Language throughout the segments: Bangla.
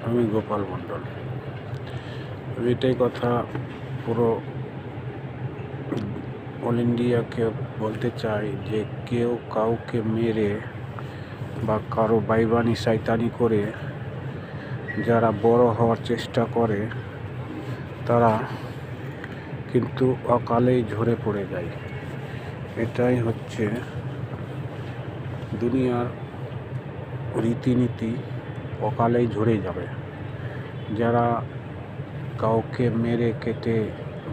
আমি গোপাল মণ্ডল। আমি এটাই কথা পুরো অল ইন্ডিয়াকে বলতে চাই যে কেউ কাউকে মেরে বা কারো বাইবানি শয়তানি করে যারা বড় হওয়ার চেষ্টা করে তারা কিন্তু অকালেই ঝরে পড়ে যায়। এটাই হচ্ছে দুনিয়ার রীতিনীতি, অকালেই ঝরে যাবে। যারা কাউকে মেরে কেটে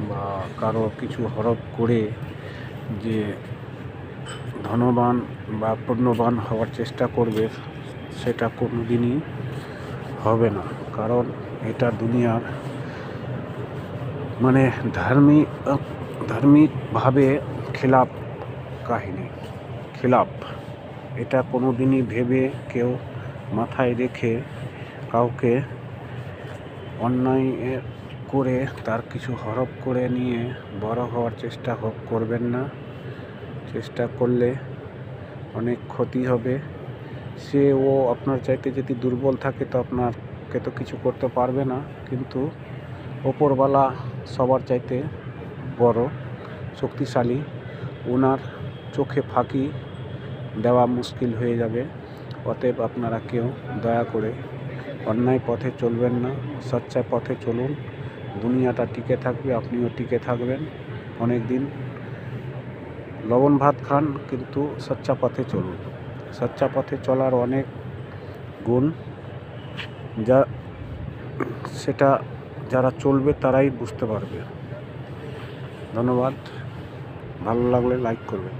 বা কারো কিছু হরপ করে যে ধনবান বা পুণ্যবান হওয়ার চেষ্টা করবে, সেটা কোনো দিনই হবে না। কারণ এটা দুনিয়ার মানে ধার্মিকভাবে খেলাপ কাহিনী, খেলাপ। এটা কোনো দিনই ভেবে কেউ মাথায় রেখে কাউকে অন্যায় করে তার কিছু হরপ করে নিয়ে বড় হওয়ার চেষ্টা করবেন না। চেষ্টা করলে অনেক ক্ষতি হবে। ও আপনার চাইতে যদি দুর্বল থাকে তো আপনাকে তো কিছু করতে পারবে না, কিন্তু ওপরওয়ালা সবার চাইতে বড়, শক্তিশালী। ওনার চোখে ফাঁকি দেওয়া মুশকিল হয়ে যাবে। অতএব আপনারা কেউ দয়া করে অন্যায় পথে চলবেন না, সচ্চা পথে চলুন। দুনিয়াটা টিকে থাকবে, আপনিও টিকে থাকবেন অনেক দিন। লবণ ভাত খান, কিন্তু সচ্চা পথে চলুন। সচ্চা পথে চলার অনেক গুণ, সেটা যারা চলবে তারাই বুঝতে পারবে। ধন্যবাদ। ভালো লাগলে লাইক করবেন।